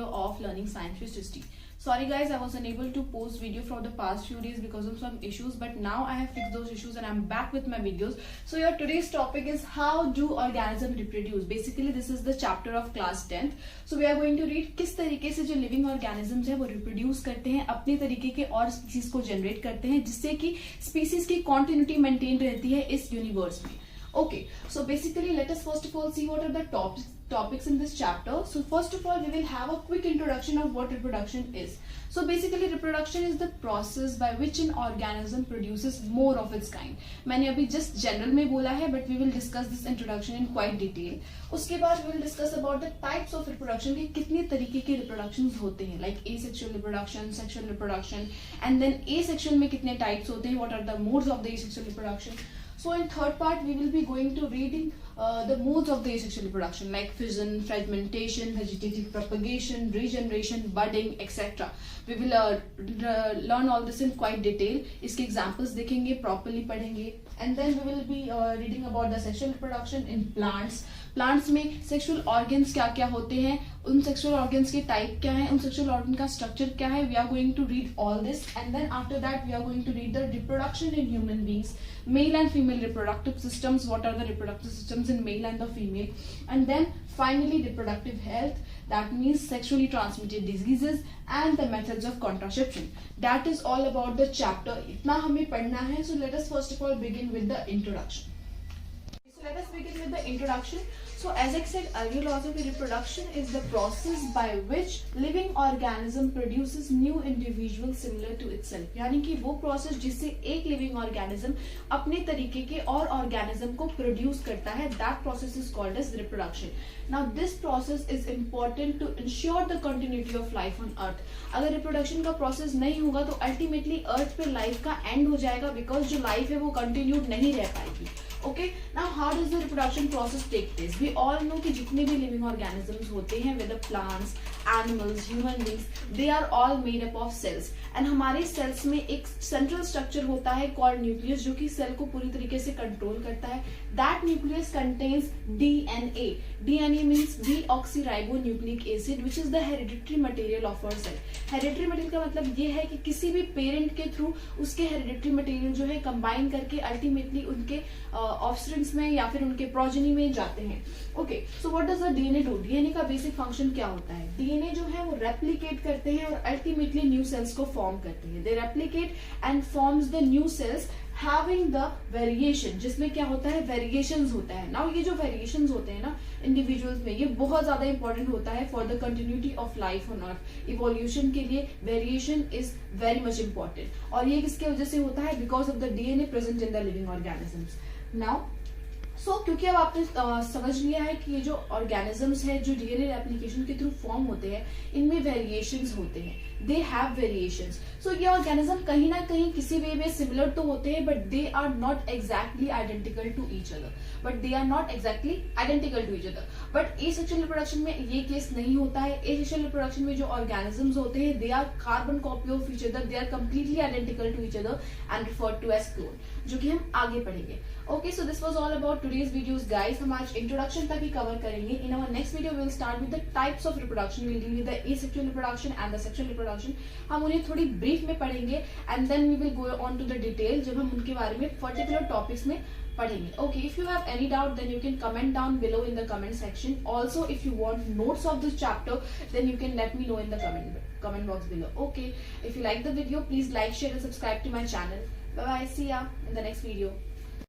video of learning science with Srishti. Sorry guys, I was unable to post video for the past few days because of some issues, but now I have fixed those issues and I'm back with my videos. So your today's topic is how do organisms reproduce. Basically this is the chapter of class 10th. So we are going to read किस तरीके से जो living organisms है वो reproduce करते हैं, अपने तरीके के और species को generate करते हैं जिससे कि species की continuity maintain रहती है इस universe में. Okay, so basically let us first of all see what are the topics in this chapter. So first of all we will have a quick introduction of what reproduction is. So basically reproduction is the process by which an organism produces more of its kind. मैंने अभी just general में बोला है, but we will discuss this introduction in quite detail. उसके बाद we will discuss about the types of reproduction कि कितने तरीके के reproductions होते हैं, like asexual reproduction, sexual reproduction, and then asexual में कितने types होते हैं, what are the modes of the asexual reproduction. So in third part we will be going to reading the modes of the asexual reproduction like fission, fragmentation, vegetative propagation, regeneration, budding, etc. We will learn all this in quite detail. इसके examples देखेंगे, properly पढ़ेंगे, and then we will be reading about the sexual reproduction in plants. Plants में sexual organs क्या क्या होते हैं, उन sexual organs के टाइप क्या है, उन सेक्सुअल ऑर्गन का स्ट्रक्चर क्या है. We are going to read all this and then after that we are going to read the reproduction in human beings, male and female reproductive systems, what are the reproductive systems in male and the female, and then finally reproductive health, that means sexually transmitted diseases and the methods of contraception. That is all about the chapter. इतना हमें पढ़ना है. So let us first of all begin with the introduction. So let us begin with the introduction. So as I said earlier, also the reproduction is the process by which living organism produces new individuals similar to itself. यानी कि वो process जिससे एक living organism अपने तरीके के और organism को produce करता है, that process is called as reproduction. Now this process is important to ensure the continuity of life on earth. अगर reproduction का process नहीं होगा तो ultimately earth पे life का end हो जाएगा because जो life है वो continued नहीं रह पाएगी. Okay, now how does the reproduction process take place? We all know कि जितने भी living organisms होते हैं, whether plants, animals, human beings, they are all made up of cells. And हमारे cells में एक central structure होता है called nucleus जो कि cell को पूरी तरीके से control करता है. That nucleus contains DNA. DNA means deoxyribonucleic acid, which is the hereditary material of our cell. Hereditary material का मतलब ये है कि किसी भी parent के through उसके hereditary material जो है combine करके ultimately उनके ऑफस्प्रिंग्स में या फिर उनके प्रोजेनी में जाते हैं. Okay, so what does the DNA do? DNA का बेसिक फंक्शन क्या होता है? डीएनए जो है वो रेप्लिकेट करते हैं और अल्टीमेटली न्यू सेल्स को फॉर्म करते हैं. They replicate and forms the new cells having the variation, जिसमें क्या होता है, वेरिएशंस होता है. नाउ ये जो वेरिएशंस होते हैं ना इंडिविजुअल्स में, ये बहुत ज्यादा इंपॉर्टेंट होता है for the continuity of life on earth. Evolution के लिए variation is very much important, और ये किसके वजह से होता है? Because of the DNA present in the living organisms. Now क्योंकि अब आपने समझ लिया है कि ये जो ऑर्गेनिजम्स है जो डीएनए रेप्लिकेशन के थ्रू फॉर्म होते हैं, इनमें वेरिएशंस होते हैं. They have variations. सो ये ऑर्गेनिज्म कहीं ना कहीं किसी वे में सिमिलर तो होते हैं, but they are not exactly identical to each other. But asexual reproduction में ये केस नहीं होता है. एसेक्सुअल रिप्रोडक्शन में जो ऑर्गेनिजम्स होते हैं, they are carbon copy of each other, they are completely identical to each other and referred to as clone, जो कि हम आगे पढ़ेंगे. Okay, so this was all about today's videos guys. हम आज इंट्रोडक्शन तक ही कवर करेंगे. In our next video we will start with the types of reproduction. We will deal with the asexual reproduction and the sexual reproduction. हम उन्हें थोड़ी brief में पढ़ेंगे and then we will go on to the detail जब हम उनके बारे में पर्टिकुलर टॉपिक्स में पढ़ेंगे. Okay, if you have any doubt then you can comment down below in the comment section. Also if you want notes of this chapter then you can let me know in the comment box below. Okay, if you like the video please like, share and subscribe to my channel. Bye bye, see ya in the next video.